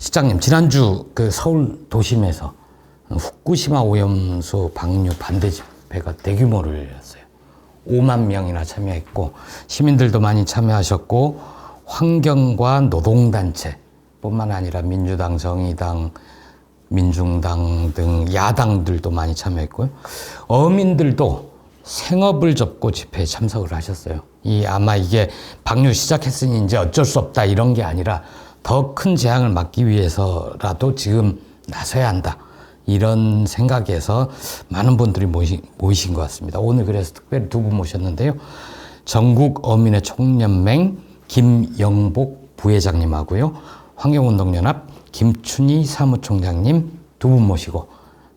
시장님, 지난주 그 서울 도심에서 후쿠시마 오염수 방류 반대 집회가 대규모를 열렸어요. 5만 명이나 참여했고 시민들도 많이 참여하셨고 환경과 노동단체 뿐만 아니라 민주당, 정의당, 민중당 등 야당들도 많이 참여했고요. 어민들도 생업을 접고 집회에 참석을 하셨어요. 아마 이게 방류 시작했으니 이제 어쩔 수 없다 이런 게 아니라 더 큰 재앙을 막기 위해서라도 지금 나서야 한다. 이런 생각에서 많은 분들이 모이신 것 같습니다. 오늘 그래서 특별히 두 분 모셨는데요. 전국 어민의 총연맹 김영복 부회장님하고요. 환경운동연합 김춘희 사무총장님 두 분 모시고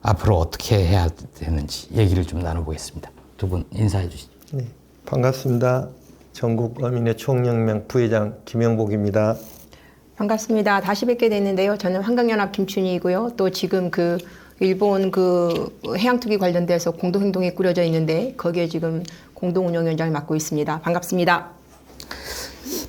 앞으로 어떻게 해야 되는지 얘기를 좀 나눠보겠습니다. 두 분 인사해 주시죠. 네, 반갑습니다. 전국 어민의 총연맹 부회장 김영복입니다. 반갑습니다. 다시 뵙게 됐는데요. 저는 환경연합 김춘희이고요. 또 지금 그 일본 그 해양투기 관련돼서 공동행동이 꾸려져 있는데 거기에 지금 공동운영위원장을 맡고 있습니다. 반갑습니다.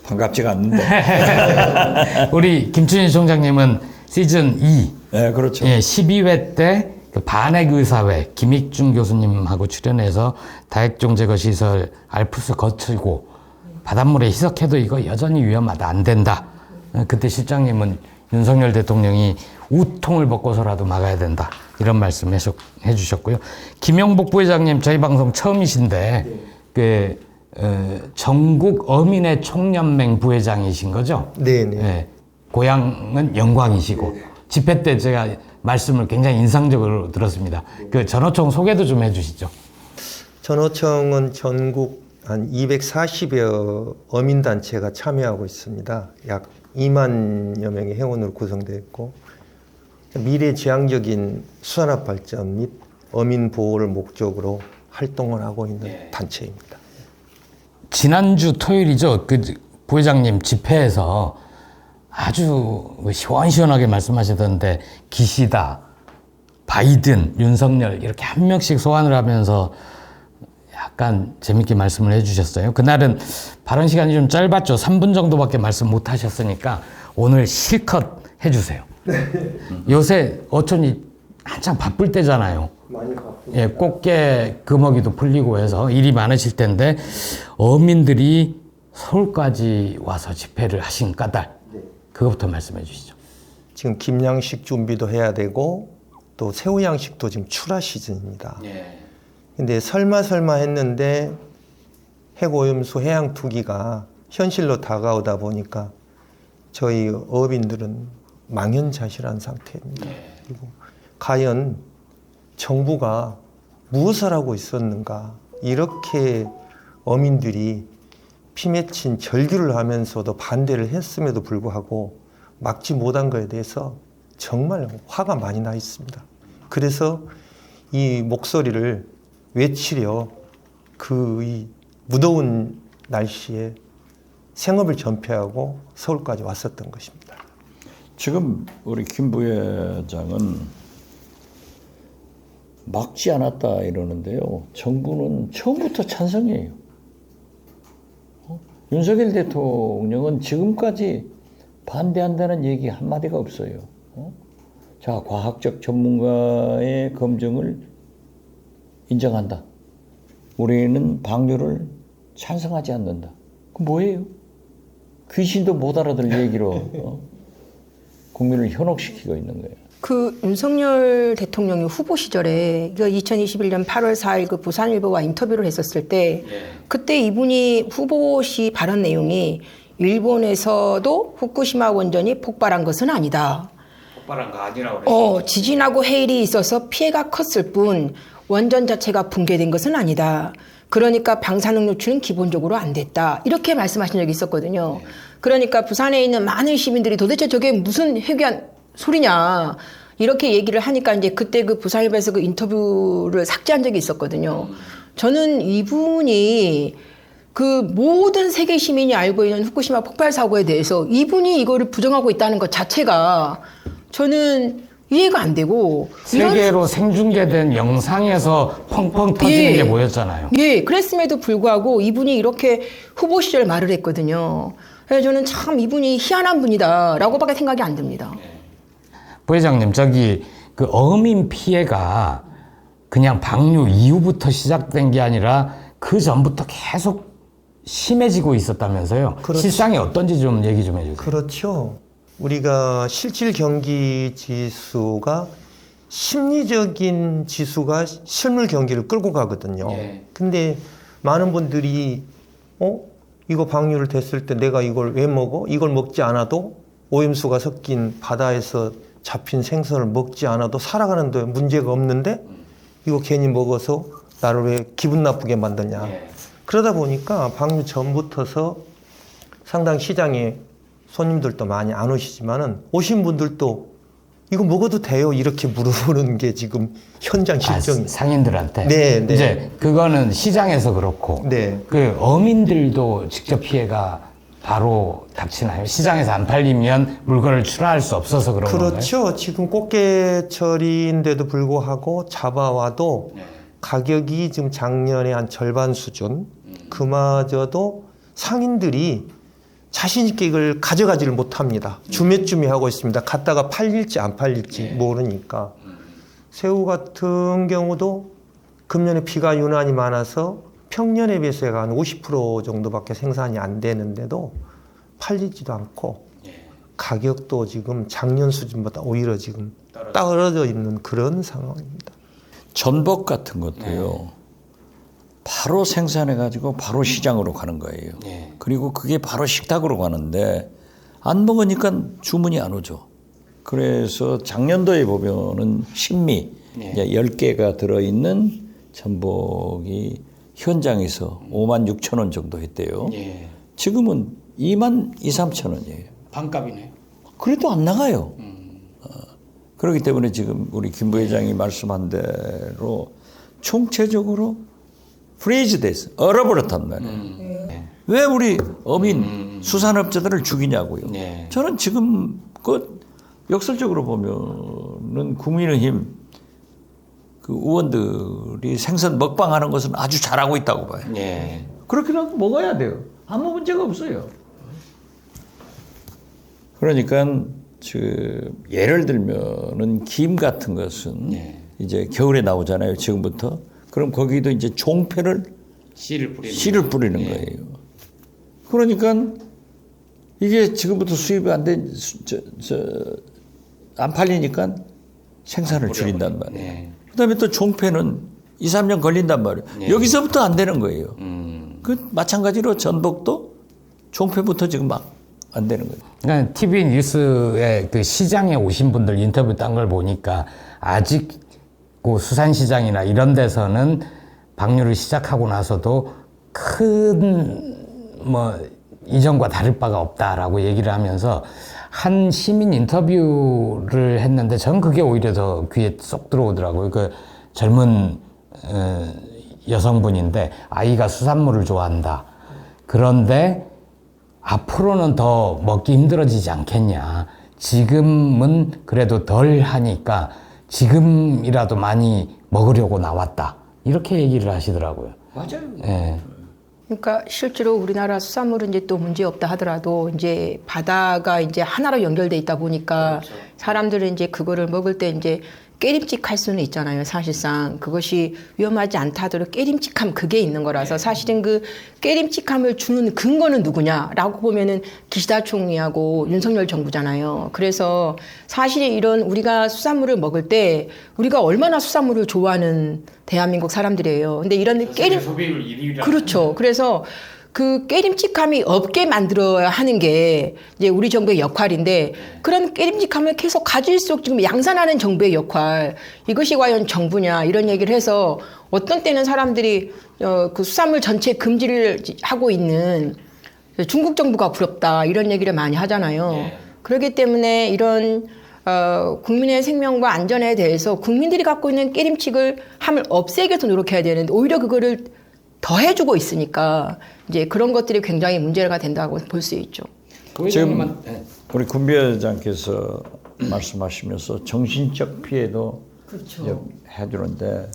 반갑지가 않는데. 우리 김춘희 총장님은 시즌 2, 네, 그렇죠. 12회 때 그 반핵의사회 김익중 교수님하고 출연해서 다액종 제거 시설 알프스 거치고 바닷물에 희석해도 이거 여전히 위험하다, 안 된다. 그때 실장님은 윤석열 대통령이 우통을 벗고서라도 막아야 된다. 이런 말씀 해주셨고요. 김영복 부회장님 저희 방송 처음이신데 전국 어민의 총연맹 부회장이신 거죠? 네네. 네. 고향은 영광이시고 집회 때 제가 말씀을 굉장히 인상적으로 들었습니다. 그 전호총 소개도 좀 해주시죠. 전호청은 전국 한 240여 어민단체가 참여하고 있습니다. 약 2만여 명의 회원으로 구성되어 있고 미래지향적인 수산업 발전 및 어민 보호를 목적으로 활동을 하고 있는 단체입니다. 지난주 토요일이죠. 그 부회장님 집회에서 아주 시원시원하게 말씀하시던데 기시다, 바이든, 윤석열 이렇게 한 명씩 소환을 하면서 약간 재밌게 말씀을 해주셨어요. 그날은 발언 시간이 좀 짧았죠. 3분 정도밖에 말씀 못 하셨으니까 오늘 실컷 해주세요. 요새 어촌이 한창 바쁠 때잖아요. 많이 바쁩니다. 꽃게 금어기도 풀리고 해서 일이 많으실 텐데 어민들이 서울까지 와서 집회를 하신 까닭 그것부터 말씀해 주시죠. 지금 김양식 준비도 해야 되고 또 새우 양식도 지금 출하 시즌입니다. 근데 설마 했는데 핵오염수 해양 투기가 현실로 다가오다 보니까 저희 어민들은 망연자실한 상태입니다. 그리고 과연 정부가 무엇을 하고 있었는가 이렇게 어민들이 피 맺힌 절규를 하면서도 반대를 했음에도 불구하고 막지 못한 것에 대해서 정말 화가 많이 나 있습니다. 그래서 이 목소리를 외치려 이 무더운 날씨에 생업을 전폐하고 서울까지 왔었던 것입니다. 지금 우리 김 부회장은 막지 않았다 이러는데요. 정부는 처음부터 찬성이에요. 윤석열 대통령은 지금까지 반대한다는 얘기 한마디가 없어요. 자, 과학적 전문가의 검증을 인정한다. 우리는 방류를 찬성하지 않는다. 그럼 뭐예요? 귀신도 못 알아들 얘기로 국민을 현혹시키고 있는 거예요. 그 윤석열 대통령이 후보 시절에 2021년 8월 4일 그 부산일보와 인터뷰를 했었을 때 그때 이분이 후보 시 발언 내용이 일본에서도 후쿠시마 원전이 폭발한 것은 아니다. 폭발한 거 아니라고 그랬어요. 지진하고 해일이 있어서 피해가 컸을 뿐 원전 자체가 붕괴된 것은 아니다. 그러니까 방사능 노출은 기본적으로 안 됐다. 이렇게 말씀하신 적이 있었거든요. 그러니까 부산에 있는 많은 시민들이 도대체 저게 무슨 해괴한 소리냐. 이렇게 얘기를 하니까 이제 그때 그 부산일보에서 그 인터뷰를 삭제한 적이 있었거든요. 저는 이분이 그 모든 세계 시민이 알고 있는 후쿠시마 폭발 사고에 대해서 이분이 이거를 부정하고 있다는 것 자체가 저는 이해가 안 되고 세계로 생중계된 영상에서 펑펑 터지는 게 보였잖아요. 그랬음에도 불구하고 이분이 이렇게 후보 시절 말을 했거든요. 그래서 저는 참 이분이 희한한 분이다라고밖에 생각이 안 듭니다. 부회장님, 저기 그 어민 피해가 그냥 방류 이후부터 시작된 게 아니라 그 전부터 계속 심해지고 있었다면서요? 그렇죠. 실상이 어떤지 좀 얘기 좀 해주세요. 그렇죠. 우리가 실질 경기 지수가 심리적인 지수가 실물 경기를 끌고 가거든요. 예. 근데 많은 분들이 이거 방류를 됐을 때 내가 이걸 왜 먹어? 이걸 먹지 않아도 오염수가 섞인 바다에서 잡힌 생선을 먹지 않아도 살아가는데 문제가 없는데 이거 괜히 먹어서 나를 왜 기분 나쁘게 만드냐. 예. 그러다 보니까 방류 전부터서 상당 시장에 손님들도 많이 안 오시지만은 오신 분들도 이거 먹어도 돼요? 이렇게 물어보는 게 지금 현장 실정이. 상인들한테? 네, 네. 이제 그거는 시장에서 그렇고 네. 그 어민들도 직접 피해가 바로 닥치나요? 시장에서 안 팔리면 물건을 출하할 수 없어서 그런 건가요? 그렇죠. 지금 꽃게철인데도 불구하고 잡아와도 가격이 지금 작년에 한 절반 수준. 그마저도 상인들이 자신 있게 이걸 가져가지를 못합니다. 주매주매 하고 있습니다. 갖다가 팔릴지 안 팔릴지 모르니까. 새우 같은 경우도 금년에 비가 유난히 많아서 평년에 비해서 한 50% 정도밖에 생산이 안 되는데도 팔리지도 않고 가격도 지금 작년 수준보다 오히려 지금 떨어져 있는 그런 상황입니다. 전복 같은 것도요. 바로 생산해가지고 바로 시장으로 가는 거예요. 그리고 그게 바로 식탁으로 가는데 안 먹으니까 주문이 안 오죠. 그래서 작년도에 보면은 신미 이제 10개가 들어있는 전복이 현장에서 56,000원 정도 했대요. 지금은 22,000~23,000원이에요. 반값이네요. 그래도 안 나가요. 그렇기 때문에 지금 우리 김 부회장이 말씀한 대로 총체적으로 프리즈 돼서 얼어버렸단 말이에요. 왜 우리 어민 수산업자들을 죽이냐고요. 저는 지금 그 역설적으로 보면은 국민의힘 그 의원들이 생선 먹방하는 것은 아주 잘하고 있다고 봐요. 그렇게라도 먹어야 돼요. 아무 문제가 없어요. 그러니까 예를 들면은 김 같은 것은 이제 겨울에 나오잖아요. 지금부터. 그럼 거기도 이제 종패를 씨를 뿌리는 거예요. 그러니까 이게 지금부터 수입이 안 팔리니까 생산을 줄인단 말이에요. 그다음에 또 종패는 2~3년 걸린단 말이에요. 여기서부터 안 되는 거예요. 그 마찬가지로 전복도 종패부터 지금 막 안 되는 거예요. 그러니까 TV 뉴스에 그 시장에 오신 분들 인터뷰 딴 걸 보니까 아직 그 수산시장이나 이런 데서는 방류를 시작하고 나서도 큰 이전과 다를 바가 없다라고 얘기를 하면서 한 시민 인터뷰를 했는데 전 그게 오히려 더 귀에 쏙 들어오더라고요. 그 젊은 여성분인데 아이가 수산물을 좋아한다. 그런데 앞으로는 더 먹기 힘들어지지 않겠냐. 지금은 그래도 덜 하니까 지금이라도 많이 먹으려고 나왔다. 이렇게 얘기를 하시더라고요. 맞아요. 예. 그러니까 실제로 우리나라 수산물은 이제 또 문제 없다 하더라도 이제 바다가 이제 하나로 연결돼 있다 보니까 사람들은 이제 그거를 먹을 때 이제 깨림칙할 수는 있잖아요. 사실상 그것이 위험하지 않다 하더라도 깨림칙함 그게 있는 거라서 사실은 그 깨림칙함을 주는 근거는 누구냐라고 보면은 기시다 총리하고 윤석열 정부잖아요. 그래서 사실 이런 우리가 수산물을 먹을 때 우리가 얼마나 수산물을 좋아하는 대한민국 사람들이에요. 근데 이런 소비율 1위라. 그렇죠. 그래서 그 깨림칙함이 없게 만들어야 하는 게 이제 우리 정부의 역할인데 그런 깨림칙함을 계속 가질수록 지금 양산하는 정부의 역할 이것이 과연 정부냐 이런 얘기를 해서 어떤 때는 사람들이 그 수산물 전체 금지를 하고 있는 중국 정부가 부럽다 이런 얘기를 많이 하잖아요. 그렇기 때문에 이런 국민의 생명과 안전에 대해서 국민들이 갖고 있는 깨림칙을 함을 없애기 위해서 노력해야 되는데 오히려 그거를 더 해주고 있으니까 이제 그런 것들이 굉장히 문제가 된다고 볼 수 있죠. 지금 우리 군 부회장께서 말씀하시면서 정신적 피해도 그렇죠. 해주는데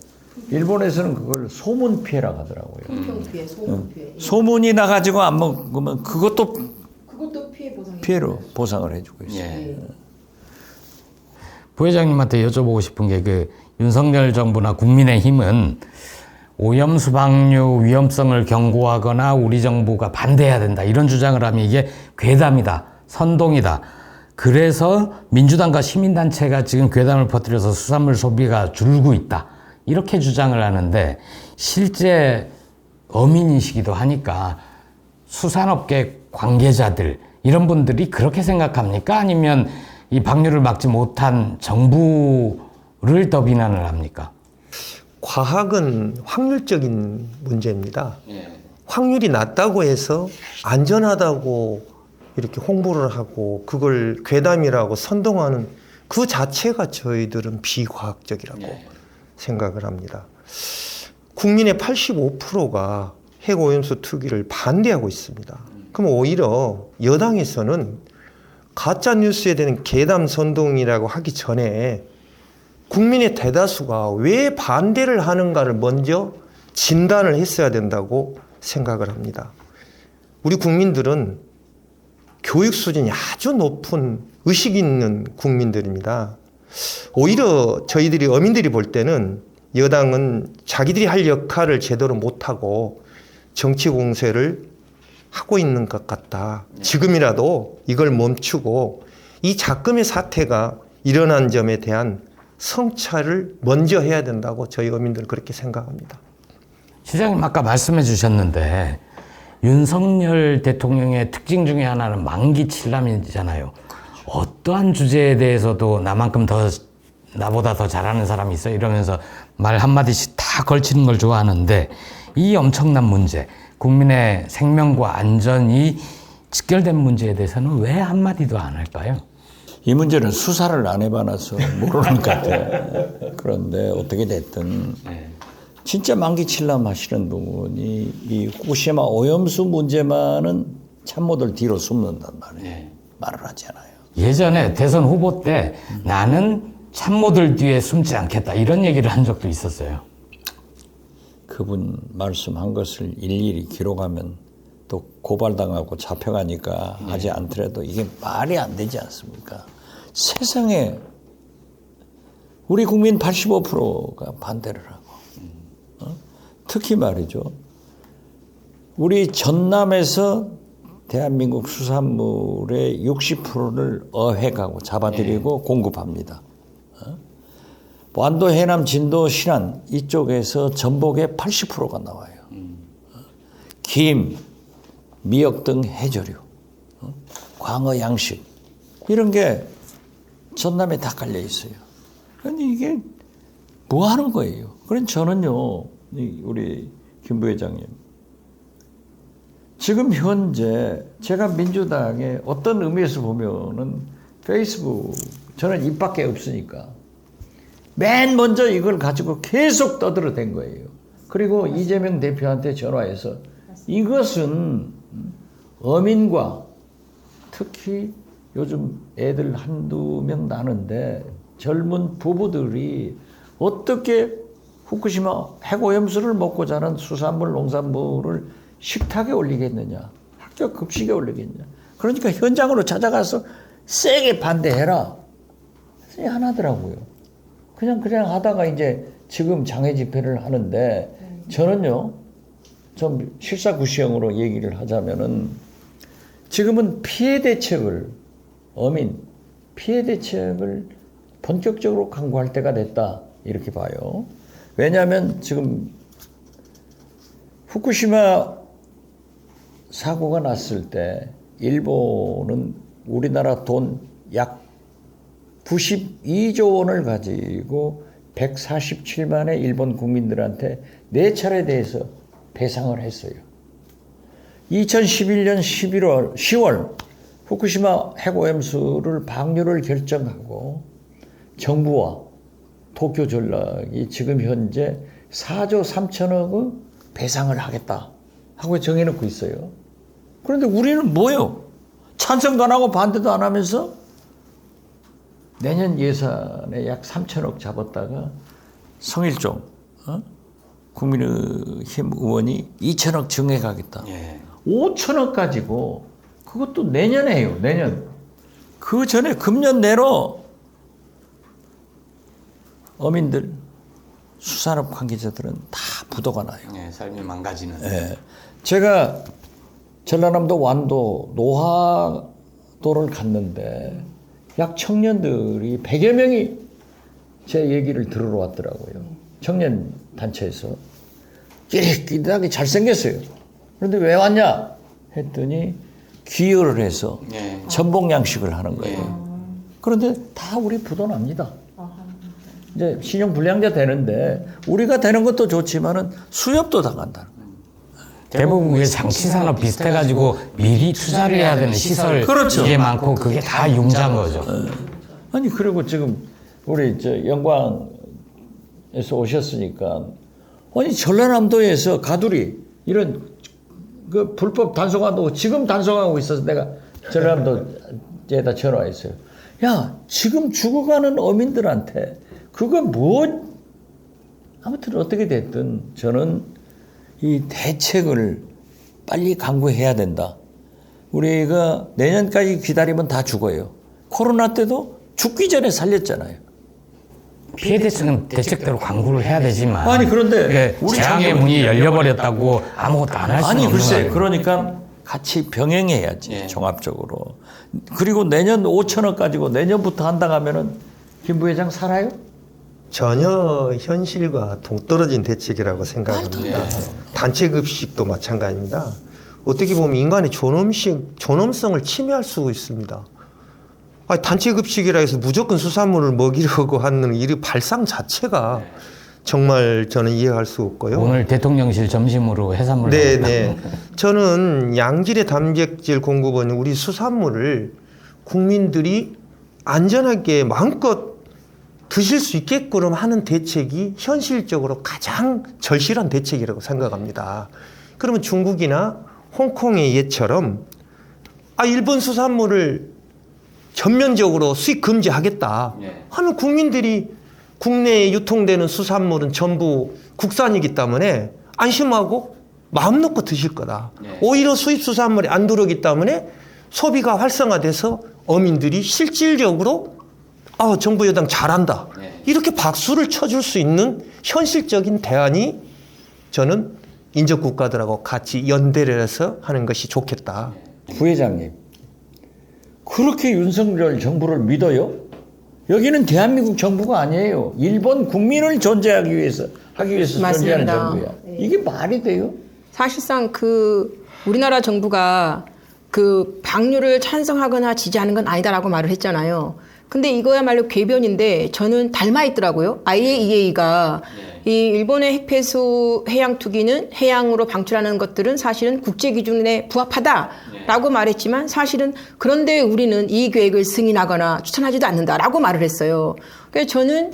일본에서는 그걸 소문 피해라고 하더라고요. 품평 피해, 소문 피해. 소문이 나가지고 안 먹으면 그것도 그것도 피해 보상. 피해로 보상을 해주고 있어요. 부회장님한테 여쭤보고 싶은 게 그 윤석열 정부나 국민의힘은 오염수 방류 위험성을 경고하거나 우리 정부가 반대해야 된다 이런 주장을 하면 이게 괴담이다, 선동이다. 그래서 민주당과 시민단체가 지금 괴담을 퍼뜨려서 수산물 소비가 줄고 있다. 이렇게 주장을 하는데 실제 어민이시기도 하니까 수산업계 관계자들 이런 분들이 그렇게 생각합니까? 아니면 이 방류를 막지 못한 정부를 더 비난을 합니까? 과학은 확률적인 문제입니다. 확률이 낮다고 해서 안전하다고 이렇게 홍보를 하고 그걸 괴담이라고 선동하는 그 자체가 저희들은 비과학적이라고 생각을 합니다. 국민의 85%가 핵오염수 투기를 반대하고 있습니다. 그럼 오히려 여당에서는 가짜 뉴스에 대한 괴담 선동이라고 하기 전에 국민의 대다수가 왜 반대를 하는가를 먼저 진단을 했어야 된다고 생각을 합니다. 우리 국민들은 교육 수준이 아주 높은 의식 있는 국민들입니다. 오히려 저희들이 어민들이 볼 때는 여당은 자기들이 할 역할을 제대로 못하고 정치 공세를 하고 있는 것 같다. 지금이라도 이걸 멈추고 이 작금의 사태가 일어난 점에 대한 성찰을 먼저 해야 된다고 저희 어민들은 그렇게 생각합니다. 시장님 아까 말씀해 주셨는데 윤석열 대통령의 특징 중에 하나는 만기 칠남이잖아요. 어떠한 주제에 대해서도 나만큼 나보다 더 잘하는 사람이 있어 이러면서 말 한마디씩 다 걸치는 걸 좋아하는데 이 엄청난 문제, 국민의 생명과 안전이 직결된 문제에 대해서는 왜 한마디도 안 할까요? 이 문제는 수사를 안 해봐서 모르는 것 같아요. 그런데 어떻게 됐든 진짜 만기 칠남 하시는 분이 이 후쿠시마 오염수 문제만은 참모들 뒤로 숨는단 말이에요. 말을 하지 않아요. 예전에 대선 후보 때 나는 참모들 뒤에 숨지 않겠다 이런 얘기를 한 적도 있었어요. 그분 말씀한 것을 일일이 기록하면 또 고발당하고 잡혀가니까 하지 않더라도 이게 말이 안 되지 않습니까? 세상에 우리 국민 85%가 반대를 하고 특히 말이죠. 우리 전남에서 대한민국 수산물의 60%를 어획하고 잡아들이고 공급합니다. 완도, 해남, 진도, 신안 이쪽에서 전복의 80%가 나와요. 김, 미역 등 해조류, 광어, 양식 이런 게 전남에 다 깔려 있어요. 그런데 이게 뭐 하는 거예요? 그럼 저는요, 우리 김 부회장님, 지금 현재 제가 민주당의 어떤 의미에서 보면은 페이스북 저는 입 밖에 없으니까 맨 먼저 이걸 가지고 계속 떠들어댄 거예요. 그리고 이재명 대표한테 전화해서 이것은 어민과 특히 요즘 애들 한두 명 나는데 젊은 부부들이 어떻게 후쿠시마 핵오염수를 먹고 자란 수산물, 농산물을 식탁에 올리겠느냐, 학교 급식에 올리겠느냐. 그러니까 현장으로 찾아가서 세게 반대해라. 안 하더라고요. 그냥 하다가 이제 지금 장애 집회를 하는데 저는요, 좀 실사구시형으로 얘기를 하자면은 지금은 피해 대책을, 어민 피해 대책을 본격적으로 강구할 때가 됐다. 이렇게 봐요. 왜냐하면 지금 후쿠시마 사고가 났을 때 일본은 우리나라 돈 약 92조 원을 가지고 147만의 일본 국민들한테 4차례에 대해서 배상을 했어요. 2011년 10월 후쿠시마 핵오염수를 방류를 결정하고 정부와 도쿄 전락이 지금 현재 4조 3천억의 배상을 하겠다 하고 정해놓고 있어요. 그런데 우리는 뭐예요? 찬성도 안 하고 반대도 안 하면서 내년 예산에 약 3천억 잡았다가 성일종 국민의힘 의원이 2천억 증액하겠다. 5천억 가지고 그것도 내년에 해요. 내년. 그 전에 금년 내로 어민들, 수산업 관계자들은 다 부도가 나요. 네, 삶이 망가지는. 예. 제가 전라남도 완도 노하도를 갔는데 약 청년들이 100여 명이 제 얘기를 들으러 왔더라고요. 청년 단체에서. 끼리끼리하게 잘생겼어요. 그런데 왜 왔냐 했더니 기여를 해서 네. 전복 양식을 하는 거예요. 그런데 다 우리 부도 납니다. 이제 신용 불량자 되는데 우리가 되는 것도 좋지만은 수협도 당한다. 대부분 그게 장치산업 비슷해가지고 미리 투자를 해야 되는 시설 그렇죠. 이게 많고 그게 다 융자인 거죠. 아니 그리고 지금 우리 저 영광에서 오셨으니까 아니 전라남도에서 가두리 이런 그 불법 단속하고 지금 단속하고 있어서 내가 전라남도에다 전화했어요. 야 지금 죽어가는 어민들한테 그거 뭐 아무튼 어떻게 됐든 저는 이 대책을 빨리 강구해야 된다. 우리가 내년까지 기다리면 다 죽어요. 코로나 때도 죽기 전에 살렸잖아요. 피해 대책대로 강구를 해야 되지만 아니 그런데 우리 재앙의 문이 열려버렸다고 아무것도 안 할 수는 아니 없는 글쎄 거예요. 그러니까 같이 병행해야지 예. 종합적으로. 그리고 내년 5천억 가지고 내년부터 한다 하면은 김 부회장 살아요? 전혀 현실과 동떨어진 대책이라고 생각합니다. 단체급식도 마찬가지입니다. 어떻게 보면 인간의 존엄성을 침해할 수 있습니다. 아니, 단체급식이라 해서 무조건 수산물을 먹이려고 하는 이 발상 자체가 정말 저는 이해할 수 없고요. 오늘 대통령실 점심으로 해산물 네네. 저는 양질의 단백질 공급원 우리 수산물을 국민들이 안전하게 마음껏 드실 수 있게끔 하는 대책이 현실적으로 가장 절실한 대책이라고 생각합니다. 그러면 중국이나 홍콩의 예처럼 일본 수산물을 전면적으로 수입 금지하겠다 하면 국민들이 국내에 유통되는 수산물은 전부 국산이기 때문에 안심하고 마음 놓고 드실 거다. 오히려 수입 수산물이 안 들어오기 때문에 소비가 활성화돼서 어민들이 실질적으로 정부 여당 잘한다. 이렇게 박수를 쳐줄 수 있는 현실적인 대안이 저는 인접 국가들하고 같이 연대를 해서 하는 것이 좋겠다. 부회장님 그렇게 윤석열 정부를 믿어요? 여기는 대한민국 정부가 아니에요. 일본 국민을 존재하기 위해서 맞습니다. 존재하는 정부야. 네. 이게 말이 돼요? 사실상 우리나라 정부가 방류를 찬성하거나 지지하는 건 아니다라고 말을 했잖아요. 근데 이거야말로 궤변인데 저는 닮아 있더라고요. IAEA가 이 일본의 핵폐수 해양 투기는 해양으로 방출하는 것들은 사실은 국제 기준에 부합하다라고 말했지만 사실은 그런데 우리는 이 계획을 승인하거나 추천하지도 않는다라고 말을 했어요. 그래서 저는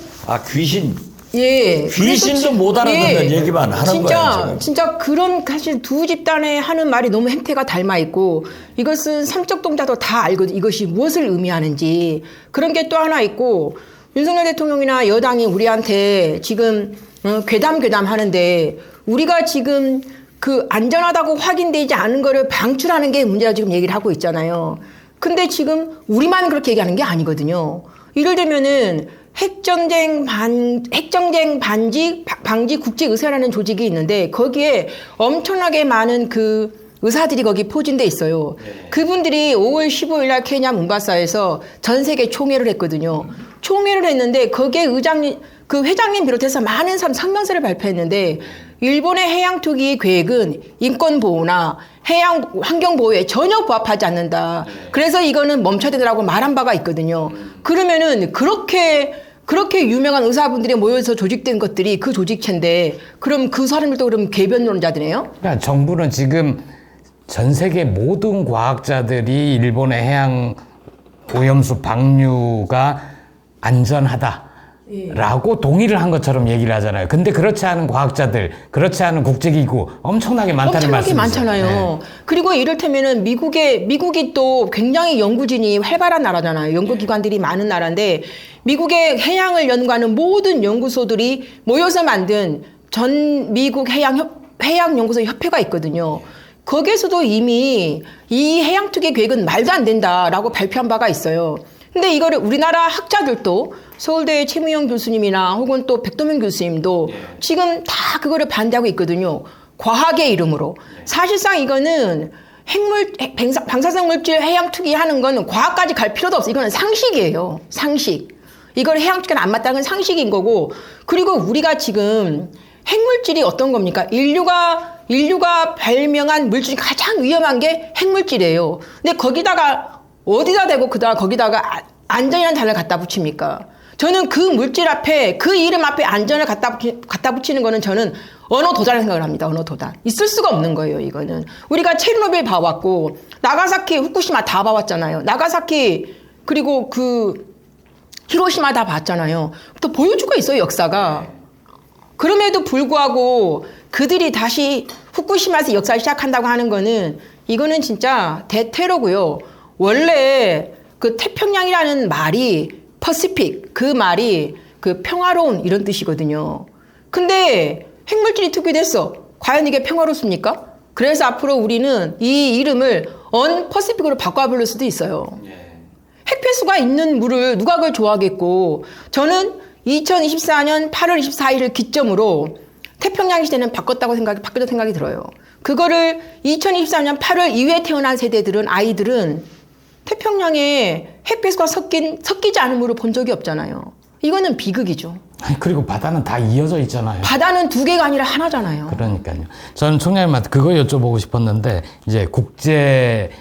귀신. 예. 귀신도 못 알아듣는 얘기만 하는 거예요. 지금. 진짜 그런 사실 두 집단에 하는 말이 너무 행태가 닮아 있고 이것은 삼적 동자도 다 알거든. 이것이 무엇을 의미하는지. 그런 게 또 하나 있고 윤석열 대통령이나 여당이 우리한테 지금 괴담 하는데 우리가 지금 안전하다고 확인되지 않은 거를 방출하는 게 문제라고 지금 얘기를 하고 있잖아요. 근데 지금 우리만 그렇게 얘기하는 게 아니거든요. 이를 들면은 핵전쟁 방지 국제의사라는 조직이 있는데 거기에 엄청나게 많은 의사들이 거기 포진돼 있어요. 그분들이 5월 15일 날 케냐 몬바사에서 전 세계 총회를 했거든요. 총회를 했는데 거기에 회장님 비롯해서 많은 사람 성명서를 발표했는데 일본의 해양 투기 계획은 인권 보호나 해양 환경 보호에 전혀 부합하지 않는다. 그래서 이거는 멈춰야 되라고 말한 바가 있거든요. 그러면은 그렇게 유명한 의사분들이 모여서 조직된 것들이 그 조직체인데 그럼 그 사람들도 그럼 궤변론자들이에요? 그러니까 정부는 지금 전 세계 모든 과학자들이 일본의 해양 오염수 방류가 안전하다라고 동의를 한 것처럼 얘기를 하잖아요. 근데 그렇지 않은 과학자들, 그렇지 않은 국제기구 엄청나게 많다는 말씀이죠. 많잖아요. 네. 그리고 이를테면은 미국이 또 굉장히 연구진이 활발한 나라잖아요. 연구기관들이 많은 나라인데 미국의 해양을 연구하는 모든 연구소들이 모여서 만든 전 미국 해양연구소 협회가 있거든요. 거기에서도 이미 이 해양 투기 계획은 말도 안 된다라고 발표한 바가 있어요. 근데 이거를 우리나라 학자들도 서울대 최무영 교수님이나 혹은 또 백도명 교수님도 지금 다 그거를 반대하고 있거든요. 과학의 이름으로. 사실상 이거는 방사성 물질 해양 투기하는 거는 과학까지 갈 필요도 없어요. 이거는 상식이에요. 상식. 이걸 해양 투기는 안 맞다는 건 상식인 거고, 그리고 우리가 지금 핵물질이 어떤 겁니까? 인류가 발명한 물질 중에 가장 위험한 게 핵물질이에요. 근데 거기다가 어디다 대고 거기다가 안전이라는 단어를 갖다 붙입니까? 저는 그 물질 앞에, 그 이름 앞에 안전을 갖다 붙이는 거는 저는 언어 도단을 생각을 합니다. 언어 도단. 있을 수가 없는 거예요, 이거는. 우리가 체르노빌 봐왔고, 나가사키, 후쿠시마 다 봐왔잖아요. 나가사키, 그리고 히로시마 다 봤잖아요. 또 보여주고 있어요, 역사가. 그럼에도 불구하고 그들이 다시 후쿠시마에서 역사를 시작한다고 하는 거는, 이거는 진짜 대테러고요. 원래 그 태평양이라는 말이 퍼시픽, 그 말이 그 평화로운 이런 뜻이거든요. 근데 핵물질이 투기됐어. 과연 이게 평화롭습니까? 그래서 앞으로 우리는 이 이름을 언퍼시픽으로 바꿔 부를 수도 있어요. 핵폐수가 있는 물을 누가 그걸 좋아하겠고, 저는 2024년 8월 24일을 기점으로 태평양 시대는 바뀌었다고 생각이 들어요. 그거를 2024년 8월 이후에 태어난 세대들은, 아이들은 태평양에 핵폐수가 섞이지 않은 물을 본 적이 없잖아요. 이거는 비극이죠. 그리고 바다는 다 이어져 있잖아요. 바다는 두 개가 아니라 하나잖아요. 그러니까요. 저는 총장님한테 그거 여쭤보고 싶었는데, 이제 국제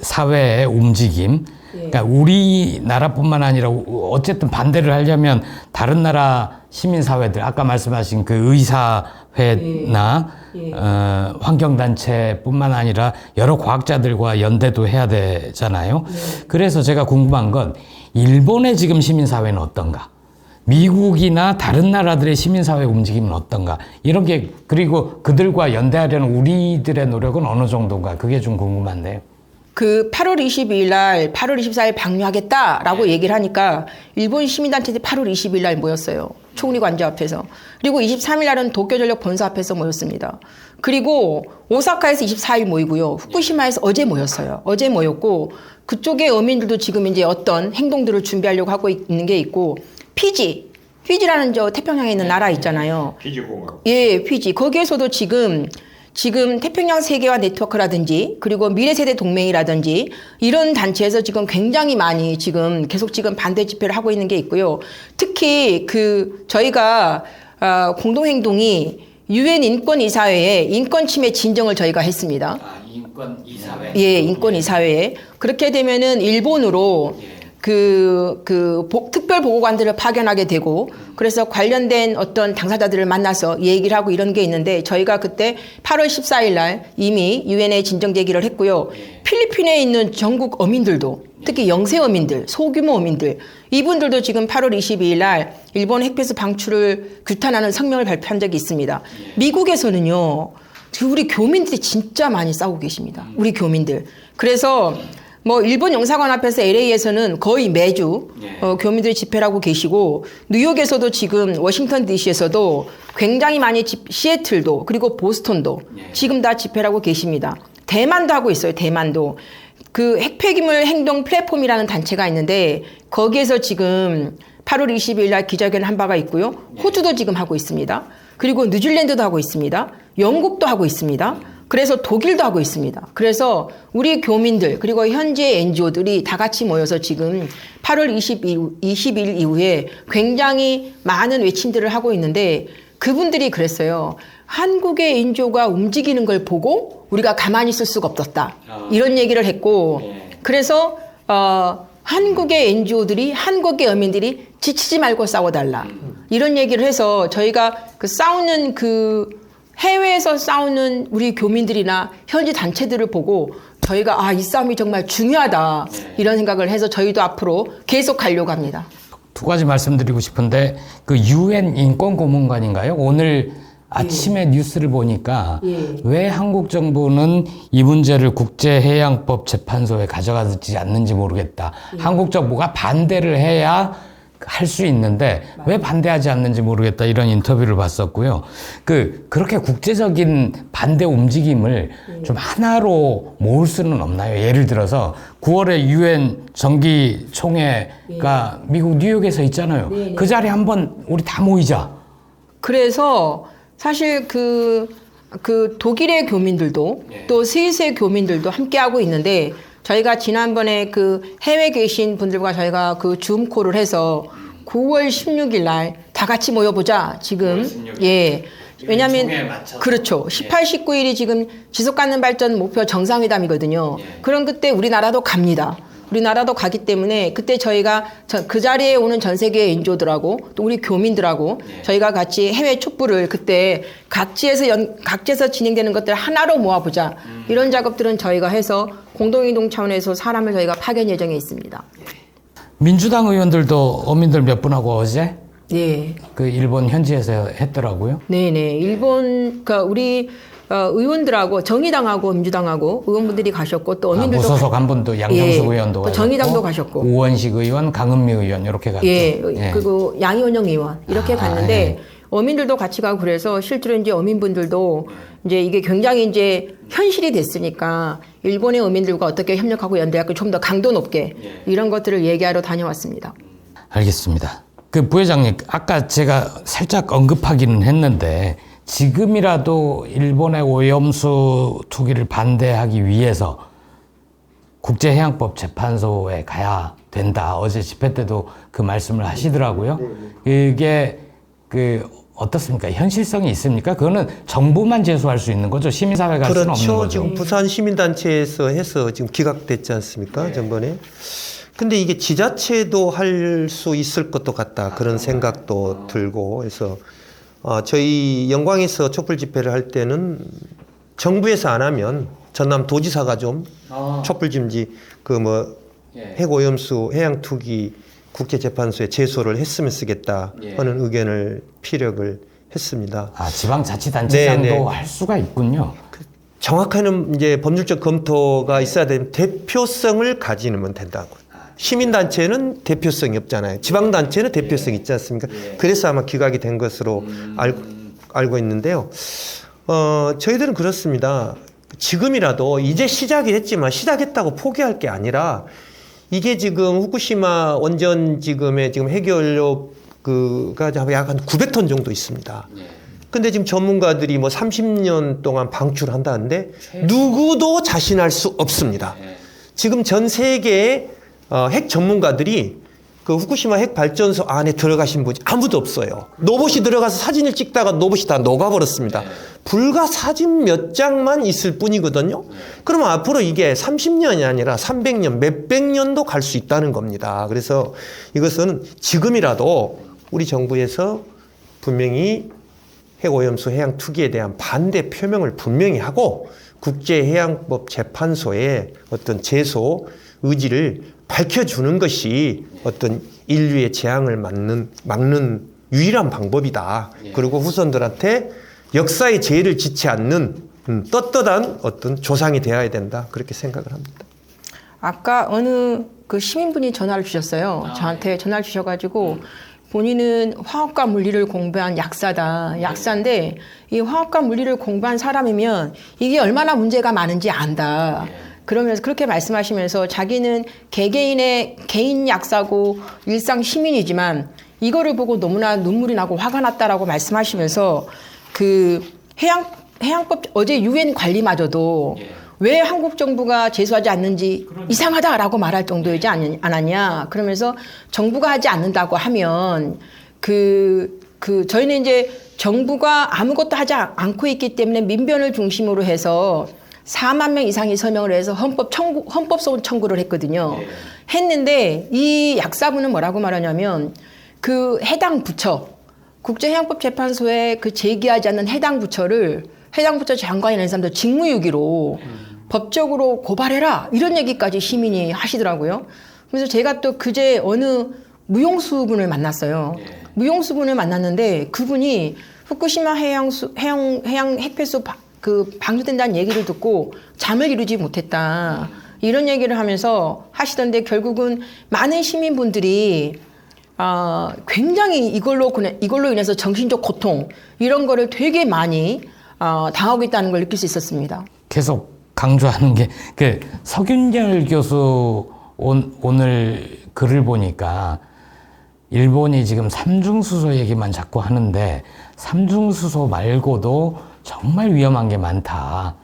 사회의 움직임, 그러니까 우리나라뿐만 아니라 어쨌든 반대를 하려면 다른 나라 시민사회들, 아까 말씀하신 그 의사회나 환경단체뿐만 아니라 여러 과학자들과 연대도 해야 되잖아요. 그래서 제가 궁금한 건 일본의 지금 시민사회는 어떤가? 미국이나 다른 나라들의 시민사회 움직임은 어떤가? 이런 게, 그리고 그들과 연대하려는 우리들의 노력은 어느 정도인가? 그게 좀 궁금한데요. 그 8월 22일 날, 8월 24일 방류하겠다라고 얘기를 하니까 일본 시민단체들이 8월 22일 날 모였어요. 총리 관저 앞에서. 그리고 23일 날은 도쿄전력 본사 앞에서 모였습니다. 그리고 오사카에서 24일 모이고요. 후쿠시마에서 어제 모였어요. 어제 모였고, 그쪽의 어민들도 지금 이제 어떤 행동들을 준비하려고 하고 있는 게 있고, 피지라는 저 태평양에 있는 나라 있잖아요. 피지공화국. 예, 피지. 거기에서도 지금 태평양 세계화 네트워크라든지, 그리고 미래세대 동맹이라든지, 이런 단체에서 지금 굉장히 많이 계속 반대 집회를 하고 있는 게 있고요. 특히 저희가 공동행동이 UN 인권이사회에 인권 침해 진정을 저희가 했습니다. 인권이사회? 예, 인권이사회에. 그렇게 되면은 일본으로 특별보고관들을 파견하게 되고, 그래서 관련된 어떤 당사자들을 만나서 얘기를 하고 이런 게 있는데, 저희가 그때 8월 14일 날 이미 유엔에 진정 제기를 했고요. 필리핀에 있는 전국 어민들도, 특히 영세 어민들, 소규모 어민들, 이분들도 지금 8월 22일 날 일본 핵폐수 방출을 규탄하는 성명을 발표한 적이 있습니다. 미국에서는요, 우리 교민들이 진짜 많이 싸우고 계십니다. 우리 교민들. 그래서 일본 영사관 앞에서 LA에서는 거의 매주 교민들이 집회를 하고 계시고, 뉴욕에서도 지금 워싱턴 DC에서도 굉장히 많이 시애틀도, 그리고 보스턴도 지금 다 집회를 하고 계십니다. 대만도 하고 있어요. 대만도. 그 핵폐기물 행동 플랫폼이라는 단체가 있는데, 거기에서 지금 8월 22일 날 기자회견을 한 바가 있고요. 호주도 지금 하고 있습니다. 그리고 뉴질랜드도 하고 있습니다. 영국도 하고 있습니다. 그래서 독일도 하고 있습니다. 그래서 우리 교민들, 그리고 현재 NGO들이 다 같이 모여서 지금 8월 20일 이후에 굉장히 많은 외침들을 하고 있는데, 그분들이 그랬어요. 한국의 NGO가 움직이는 걸 보고 우리가 가만히 있을 수가 없었다. 이런 얘기를 했고, 그래서 한국의 NGO들이, 한국의 어민들이 지치지 말고 싸워달라. 이런 얘기를 해서 저희가 해외에서 싸우는 우리 교민들이나 현지 단체들을 보고 저희가 이 싸움이 정말 중요하다, 이런 생각을 해서 저희도 앞으로 계속 가려고 합니다. 두 가지 말씀드리고 싶은데, 그 UN 인권고문관인가요? 오늘 아침에 뉴스를 보니까 왜 한국 정부는 이 문제를 국제해양법 재판소에 가져가지 않는지 모르겠다. 한국 정부가 반대를 해야 할 수 있는데 왜 반대하지 않는지 모르겠다 이런 인터뷰를 봤었고요. 그렇게 국제적인 반대 움직임을 좀 하나로 모을 수는 없나요? 예를 들어서 9월에 유엔 정기 총회가 미국 뉴욕에서 있잖아요. 그 자리에 한번 우리 다 모이자. 그래서 사실 그 독일의 교민들도 또 스위스의 교민들도 함께하고 있는데 저희가 지난번에 그 해외 계신 분들과 저희가 그 줌콜을 해서 9월 16일 날 다 같이 모여보자. 지금 예. 왜냐하면 그렇죠. 18, 19일이 지금 지속 가능 발전 목표 정상회담이거든요. 그럼 그때 우리나라도 갑니다. 우리나라도 가기 때문에 그때 저희가 그 자리에 오는 전 세계의 인조들하고 또 우리 교민들하고 저희가 같이 해외 촛불을 그때 각지에서 진행되는 것들 하나로 모아보자. 이런 작업들은 저희가 해서 공동이동 차원에서 사람을 저희가 파견 예정에 있습니다. 민주당 의원들도 어민들 몇 분하고 어제 예. 그 일본 현지에서 했더라고요. 네네. 일본, 그러니까 우리 의원들하고 정의당하고 민주당하고 의원분들이 가셨고 또 어민들도 무소속 한 분도 양정숙 의원도 또 정의당도 가셨고 우원식 의원, 강은미 의원 이렇게 갔죠. 예. 그리고 양이원영 의원 이렇게 갔는데 어민들도 같이 가고 그래서 실제로 이제 어민분들도 이제 이게 굉장히 이제 현실이 됐으니까 일본의 어민들과 어떻게 협력하고 연대하고 좀 더 강도 높게 이런 것들을 얘기하러 다녀왔습니다. 알겠습니다. 그 부회장님, 아까 제가 살짝 언급하기는 했는데 지금이라도 일본의 오염수 투기를 반대하기 위해서 국제해양법 재판소에 가야 된다. 어제 집회 때도 그 말씀을 하시더라고요. 이게 어떻습니까? 현실성이 있습니까? 그거는 정부만 제소할 수 있는 거죠. 시민사회가 할 수는 없는 그렇죠. 거죠. 지금 부산 시민단체에서 해서 지금 기각됐지 않습니까? 전번에. 근데 이게 지자체도 할 수 있을 것도 같다. 그런 생각도 들고 해서 저희 영광에서 촛불 집회를 할 때는 정부에서 안 하면 전남 도지사가 좀 촛불 금지 핵오염수 해양 투기 국제재판소에 제소를 했으면 쓰겠다 하는 의견을 피력을 했습니다. 지방자치단체장도 할 수가 있군요. 정확한 이제 법률적 검토가 있어야 되는 대표성을 가지면 된다고. 시민단체는 대표성이 없잖아요. 지방단체는 대표성이 있지 않습니까? 그래서 아마 기각이 된 것으로 알고 있는데요. 저희들은 그렇습니다. 지금이라도 이제 시작이 됐지만 시작했다고 포기할 게 아니라 이게 지금 후쿠시마 원전 지금 해결료가 약 한 900톤 정도 있습니다. 근데 지금 전문가들이 30년 동안 방출한다는데 누구도 자신할 수 없습니다. 지금 전 세계의 핵 전문가들이 그 후쿠시마 핵 발전소 안에 들어가신 분이 아무도 없어요. 로봇이 들어가서 사진을 찍다가 로봇이 다 녹아버렸습니다. 불과 사진 몇 장만 있을 뿐이거든요. 그러면 앞으로 이게 30년이 아니라 300년, 몇백 년도 갈 수 있다는 겁니다. 그래서 이것은 지금이라도 우리 정부에서 분명히 핵오염수 해양 투기에 대한 반대 표명을 분명히 하고 국제해양법 재판소에 어떤 제소 의지를 밝혀주는 것이 어떤 인류의 재앙을 막는 유일한 방법이다. 그리고 후손들한테 역사의 죄를 짓지 않는 떳떳한 어떤 조상이 되어야 된다. 그렇게 생각을 합니다. 아까 어느 그 시민분이 전화를 주셨어요. 저한테 전화를 주셔가지고 본인은 화학과 물리를 공부한 약사다. 약사인데 이 화학과 물리를 공부한 사람이면 이게 얼마나 문제가 많은지 안다. 그러면서 그렇게 말씀하시면서 자기는 개개인의 개인 약사고 일상 시민이지만 이거를 보고 너무나 눈물이 나고 화가 났다라고 말씀하시면서 그 해양법 어제 유엔 관리마저도 왜 한국 정부가 제소하지 않는지 이상하다라고 말할 정도이지 않았냐. 그러면서 정부가 하지 않는다고 하면 저희는 이제 정부가 아무것도 하지 않고 있기 때문에 민변을 중심으로 해서 4만 명 이상이 서명을 해서 헌법소원 청구를 했거든요. 했는데 이 약사분은 뭐라고 말하냐면 그 해당 부처, 국제해양법재판소에 그 제기하지 않는 해당 부처 장관이라는 사람들 직무유기로 법적으로 고발해라 이런 얘기까지 시민이 하시더라고요. 그래서 제가 또 그제 어느 무용수분을 만났어요. 무용수분을 만났는데 그분이 후쿠시마 해양 핵폐수 방류된다는 얘기를 듣고 잠을 이루지 못했다. 이런 얘기를 하면서 하시던데 결국은 많은 시민분들이 굉장히 이걸로 인해서 정신적 고통 이런 거를 되게 많이 당하고 있다는 걸 느낄 수 있었습니다. 계속 강조하는 게 그 석윤열 교수 오늘 글을 보니까 일본이 지금 삼중수소 얘기만 자꾸 하는데 삼중수소 말고도 정말 위험한 게 많다.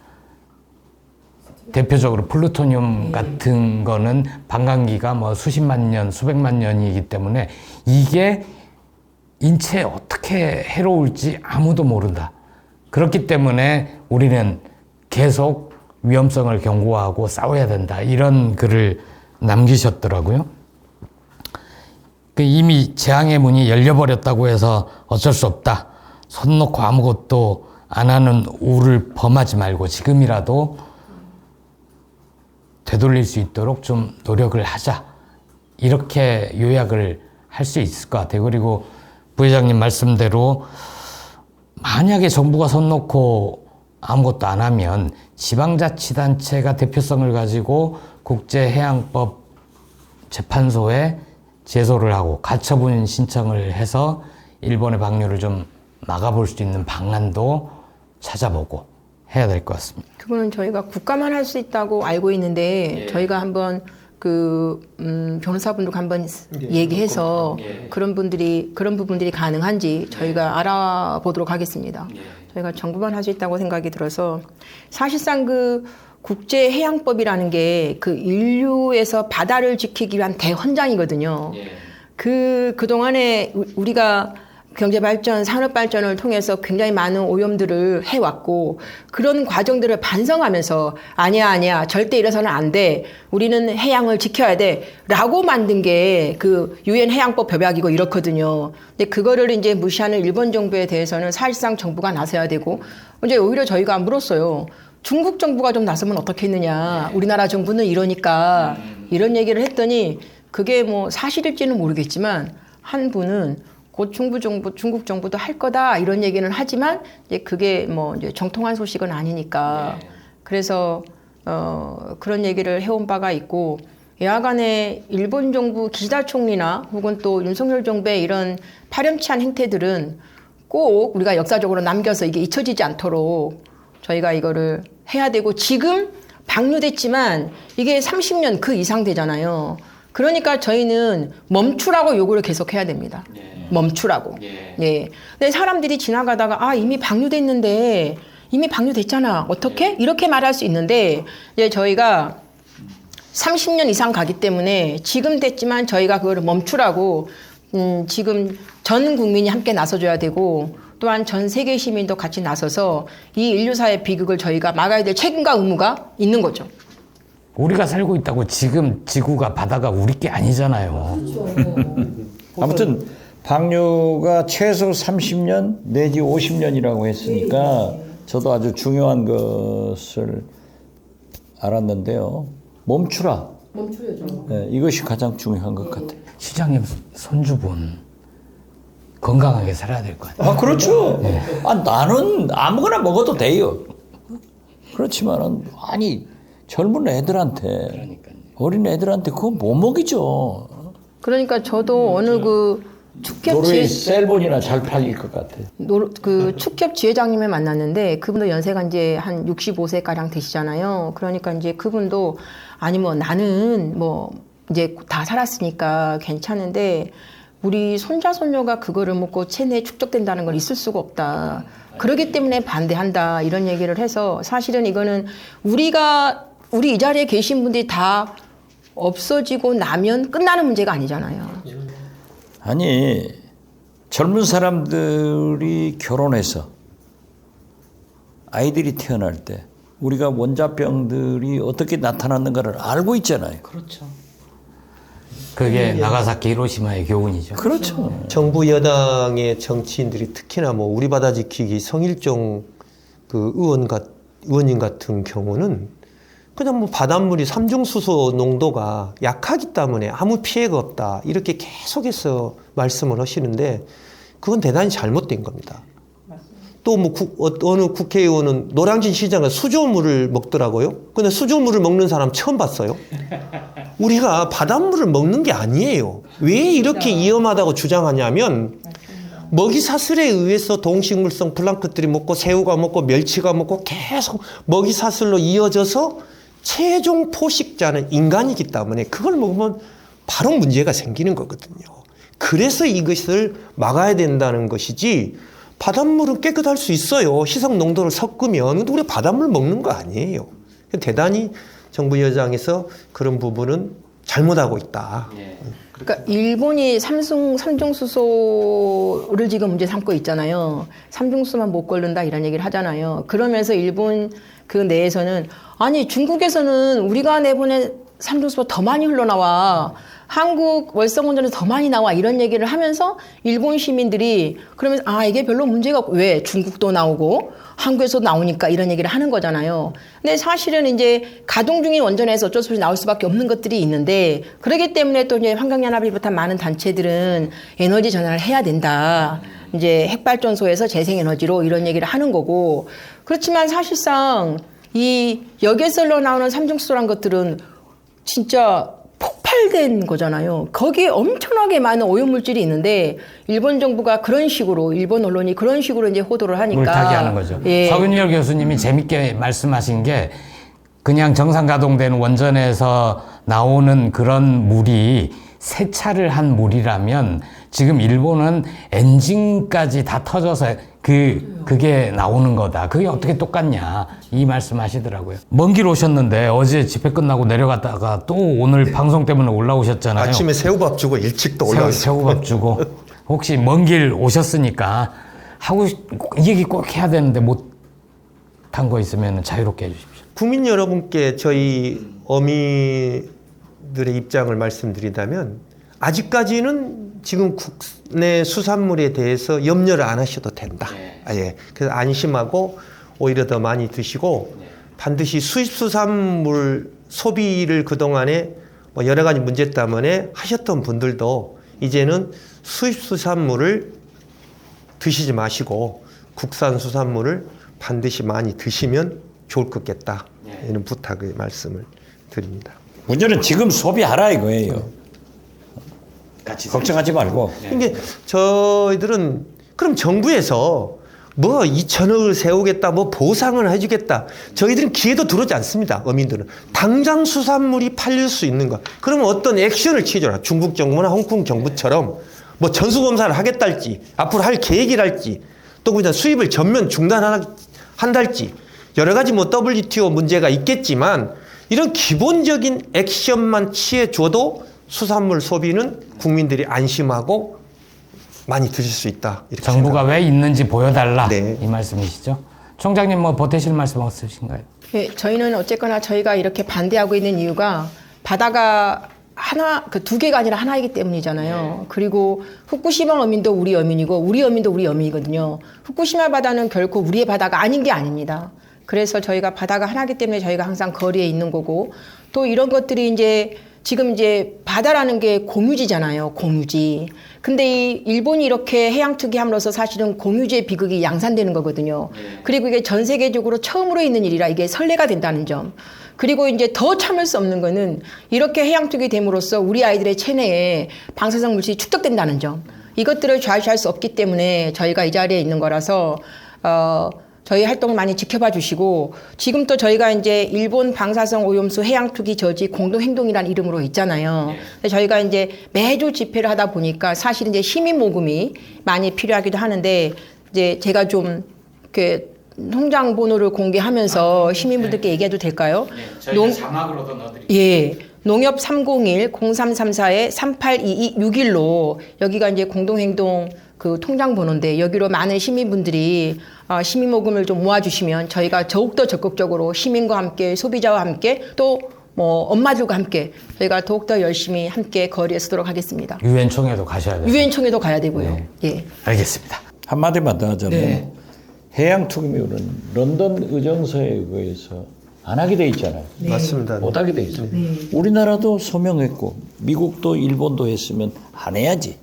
대표적으로 플루토늄 같은 거는 반감기가 뭐 수십만 년, 수백만 년이기 때문에 이게 인체에 어떻게 해로울지 아무도 모른다. 그렇기 때문에 우리는 계속 위험성을 경고하고 싸워야 된다. 이런 글을 남기셨더라고요. 이미 재앙의 문이 열려버렸다고 해서 어쩔 수 없다. 손 놓고 아무것도 안 하는 우를 범하지 말고 지금이라도 되돌릴 수 있도록 좀 노력을 하자. 이렇게 요약을 할 수 있을 것 같아요. 그리고 부회장님 말씀대로 만약에 정부가 손 놓고 아무것도 안 하면 지방자치단체가 대표성을 가지고 국제해양법 재판소에 제소를 하고 가처분 신청을 해서 일본의 방류를 좀 막아볼 수 있는 방안도 찾아보고 해야 될 것 같습니다. 그거는 저희가 국가만 할 수 있다고 알고 있는데 저희가 한번 변호사분들과 한번 얘기해서 그런 부분들이 가능한지 저희가 알아보도록 하겠습니다. 저희가 정부만 할 수 있다고 생각이 들어서 사실상 그 국제해양법이라는 게 그 인류에서 바다를 지키기 위한 대헌장이거든요. 그동안에 우리가 경제발전, 산업발전을 통해서 굉장히 많은 오염들을 해왔고 그런 과정들을 반성하면서 아니야 절대 이래서는 안 돼. 우리는 해양을 지켜야 돼. 라고 만든 게 그 유엔 해양법 협약이고 이렇거든요. 근데 그거를 이제 무시하는 일본 정부에 대해서는 사실상 정부가 나서야 되고 이제 오히려 저희가 물었어요. 중국 정부가 좀 나서면 어떻겠느냐. 우리나라 정부는 이러니까 이런 얘기를 했더니 그게 뭐 사실일지는 모르겠지만 한 분은 곧 중국 정부도 할 거다 이런 얘기는 하지만 이제 그게 뭐 이제 정통한 소식은 아니니까 그래서 그런 얘기를 해온 바가 있고 여하간에 일본 정부 기시다 총리나 혹은 또 윤석열 정부의 이런 파렴치한 행태들은 꼭 우리가 역사적으로 남겨서 이게 잊혀지지 않도록 저희가 이거를 해야 되고 지금 방류됐지만 이게 30년 그 이상 되잖아요. 그러니까 저희는 멈추라고 요구를 계속 해야 됩니다. 멈추라고. 예. 근데 사람들이 지나가다가 이미 방류됐는데 이미 방류됐잖아. 어떻게? 이렇게 말할 수 있는데 이제 저희가 30년 이상 가기 때문에 지금 됐지만 저희가 그거를 멈추라고 지금 전 국민이 함께 나서줘야 되고 또한 전 세계 시민도 같이 나서서 이 인류사의 비극을 저희가 막아야 될 책임과 의무가 있는 거죠. 우리가 살고 있다고 지금 지구가 바다가 우리 게 아니잖아요. 아무튼 방류가 최소 30년 내지 50년이라고 했으니까 저도 아주 중요한 것을 알았는데요. 멈추라. 멈춰야죠. 네, 이것이 가장 중요한 것 같아요. 시장님 손주분 건강하게 살아야 될 것 같아요. 그렇죠. 나는 아무거나 먹어도 돼요. 그렇지만은 젊은 애들한테 어린 애들한테 그거 못 먹이죠. 그러니까 저도 어느 그 축협 노르웨이 셀본이나 잘 팔릴 것 같아요. 그 축협 지회장님을 만났는데 그분도 연세가 이제 한 65세 가량 되시잖아요. 그러니까 이제 그분도 나는 이제 다 살았으니까 괜찮은데 우리 손자 손녀가 그거를 먹고 체내에 축적된다는 건 있을 수가 없다. 그렇기 때문에 반대한다 이런 얘기를 해서 사실은 이거는 우리 이 자리에 계신 분들이 다 없어지고 나면 끝나는 문제가 아니잖아요. 젊은 사람들이 결혼해서 아이들이 태어날 때 우리가 원자병들이 어떻게 나타났는가를 알고 있잖아요. 그렇죠. 그게 나가사키 히로시마의 교훈이죠. 그렇죠. 정부 여당의 정치인들이 특히나 우리 바다 지키기 성일종 그 의원님 같은 경우는 그냥 바닷물이 삼중수소 농도가 약하기 때문에 아무 피해가 없다 이렇게 계속해서 말씀을 하시는데 그건 대단히 잘못된 겁니다. 또 뭐 어느 국회의원은 노량진 시장에 수조물을 먹더라고요. 근데 수조물을 먹는 사람 처음 봤어요. 우리가 바닷물을 먹는 게 아니에요. 왜 이렇게 위험하다고 주장하냐면 먹이 사슬에 의해서 동식물성 플랑크들이 먹고 새우가 먹고 멸치가 먹고 계속 먹이 사슬로 이어져서 최종 포식자는 인간이기 때문에 그걸 먹으면 바로 문제가 생기는 거거든요. 그래서 이것을 막아야 된다는 것이지 바닷물은 깨끗할 수 있어요. 희석 농도를 섞으면. 근데 우리 바닷물 먹는 거 아니에요. 대단히 정부 여당에서 그런 부분은 잘못하고 있다. 그러니까 일본이 삼중수소를 지금 문제 삼고 있잖아요. 삼중수소만 못 걸른다 이런 얘기를 하잖아요. 그러면서 일본 그 내에서는 아니 중국에서는 우리가 내보낸 삼중수소 더 많이 흘러나와. 한국 월성원전에서 더 많이 나와 이런 얘기를 하면서 일본 시민들이 그러면서 아 이게 별로 문제가 없고 왜 중국도 나오고 한국에서 나오니까 이런 얘기를 하는 거잖아요. 근데 사실은 이제 가동 중인 원전에서 어쩔 수 없이 나올 수밖에 없는 것들이 있는데 그렇기 때문에 또 이제 환경연합을 비롯한 많은 단체들은 에너지 전환을 해야 된다. 이제 핵발전소에서 재생에너지로 이런 얘기를 하는 거고 그렇지만 사실상 이 여기에서 흘러나오는 삼중수소란 것들은 진짜 폭발된 거잖아요. 거기에 엄청나게 많은 오염물질이 있는데 일본 정부가 그런 식으로 일본 언론이 그런 식으로 이제 호도를 하니까 물타기 하는 거죠. 예. 서근열 교수님이 재밌게 말씀하신 게 그냥 정상 가동된 원전에서 나오는 그런 물이 세차를 한 물이라면 지금 일본은 엔진까지 다 터져서 그게 나오는 거다. 그게 어떻게 똑같냐. 이 말씀 하시더라고요. 먼 길 오셨는데 어제 집회 끝나고 내려갔다가 또 오늘 방송 때문에 올라오셨잖아요. 아침에 새우밥 주고 일찍 또 올라왔어요. 새우밥 주고. 혹시 먼 길 오셨으니까 이 얘기 꼭 해야 되는데 못한 거 있으면 자유롭게 해주십시오. 국민 여러분께 저희 어미들의 입장을 말씀드린다면 아직까지는 지금 국내 수산물에 대해서 염려를 안 하셔도 된다. 예. 그래서 안심하고 오히려 더 많이 드시고 반드시 수입 수산물 소비를 그동안에 뭐 여러 가지 문제 때문에 하셨던 분들도 이제는 수입 수산물을 드시지 마시고 국산 수산물을 반드시 많이 드시면 좋을 것 같다. 이런 부탁의 말씀을 드립니다. 문제는 지금 소비하라 이거예요. 걱정하지 말고. 이게 저희들은 그럼 정부에서 뭐 2천억을 세우겠다, 뭐 보상을 해주겠다. 저희들은 귀에도 들어오지 않습니다. 어민들은 당장 수산물이 팔릴 수 있는 거. 그러면 어떤 액션을 취해줘라. 중국 정부나 홍콩 정부처럼 뭐 전수검사를 하겠달지, 앞으로 할 계획이랄지, 또 그냥 수입을 전면 중단한달지 여러 가지 뭐 WTO 문제가 있겠지만 이런 기본적인 액션만 취해줘도 수산물 소비는 국민들이 안심하고 많이 드실 수 있다. 이렇게 정부가 왜 있는지 보여달라. 네. 이 말씀이시죠? 총장님 뭐 보태실 말씀 없으신가요? 예, 저희는 어쨌거나 저희가 이렇게 반대하고 있는 이유가 바다가 두 개가 아니라 하나이기 때문이잖아요. 그리고 후쿠시마 어민도 우리 어민이고 우리 어민도 우리 어민이거든요. 후쿠시마 바다는 결코 우리의 바다가 아닌 게 아닙니다. 그래서 저희가 바다가 하나이기 때문에 저희가 항상 거리에 있는 거고 또 이런 것들이 이제 지금 이제 바다라는 게 공유지잖아요. 공유지. 근데 이 일본이 이렇게 해양 투기함으로써 사실은 공유지의 비극이 양산되는 거거든요. 그리고 이게 전 세계적으로 처음으로 있는 일이라 이게 선례가 된다는 점. 그리고 이제 더 참을 수 없는 거는 이렇게 해양 투기 됨으로써 우리 아이들의 체내에 방사성 물질이 축적된다는 점. 이것들을 좌시할 수 없기 때문에 저희가 이 자리에 있는 거라서 저희 활동을 많이 지켜봐 주시고 지금 또 저희가 이제 일본 방사성 오염수 해양 투기 저지 공동 행동이라는 이름으로 있잖아요. 그래서 저희가 이제 매주 집회를 하다 보니까 사실 이제 시민 모금이 많이 필요하기도 하는데 이제 제가 좀 그 통장 번호를 공개하면서 시민분들께 얘기해도 될까요? 저희가 자막으로도 넣어드릴게요. 예. 농협 301-0334-382261로 여기가 이제 공동행동 그 통장 번호인데 여기로 많은 시민분들이 시민 모금을 좀 모아주시면 저희가 더욱더 적극적으로 시민과 함께 소비자와 함께 또 뭐 엄마들과 함께 저희가 더욱더 열심히 함께 거리에 서도록 하겠습니다. 유엔 총회도 가셔야 돼요. 유엔 총회도 가야 되고요. 예. 알겠습니다. 한마디만 더 하자면 해양 투기물은 런던 의정서에 의해서 안 하게 돼 있잖아요. 맞습니다. 못 하게 돼 있어요. 우리나라도 서명했고 미국도 일본도 했으면 안 해야지.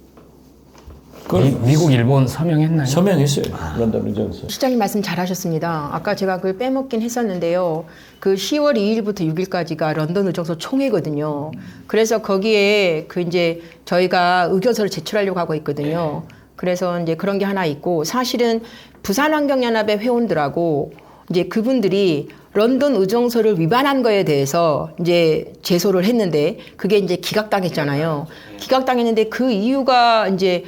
미국, 일본 서명했나요? 서명했어요. 런던 의정서. 시장님 말씀 잘하셨습니다. 아까 제가 그걸 빼먹긴 했었는데요. 그 10월 2일부터 6일까지가 런던 의정서 총회거든요. 그래서 거기에 그 이제 저희가 의견서를 제출하려고 하고 있거든요. 그래서 이제 그런 게 하나 있고, 사실은 부산환경연합의 회원들하고 이제 그분들이 런던 의정서를 위반한 거에 대해서 이제 제소를 했는데 그게 이제 기각당했잖아요. 기각당했는데 그 이유가 이제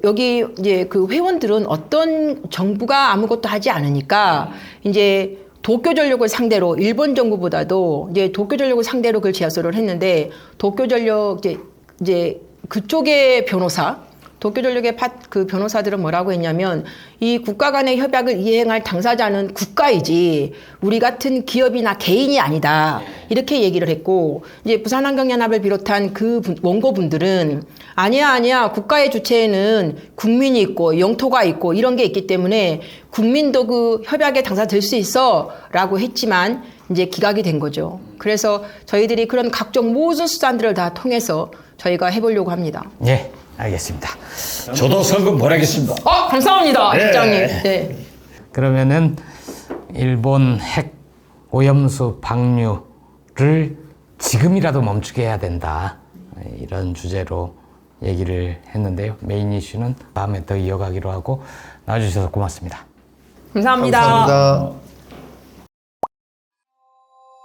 여기 이제 그 회원들은 어떤 정부가 아무것도 하지 않으니까 이제 도쿄전력을 상대로 일본 정부보다도 이제 도쿄전력을 상대로 그걸 제소를 했는데 도쿄전력 이제 그쪽의 변호사 도쿄전력의 그 변호사들은 뭐라고 했냐면 이 국가 간의 협약을 이행할 당사자는 국가이지 우리 같은 기업이나 개인이 아니다. 이렇게 얘기를 했고 이제 부산환경연합을 비롯한 그 원고분들은 아니야. 국가의 주체에는 국민이 있고 영토가 있고 이런 게 있기 때문에 국민도 그 협약의 당사자 될 수 있어 라고 했지만 이제 기각이 된 거죠. 그래서 저희들이 그런 각종 모든 수단들을 다 통해서 저희가 해보려고 합니다. 예, 알겠습니다. 저도 성금 보내겠습니다. 감사합니다, 시장님. 네. 그러면은 일본 핵 오염수 방류를 지금이라도 멈추게 해야 된다. 이런 주제로 얘기를 했는데요. 메인 이슈는 다음에 더 이어가기로 하고 나와주셔서 고맙습니다. 감사합니다. 감사합니다.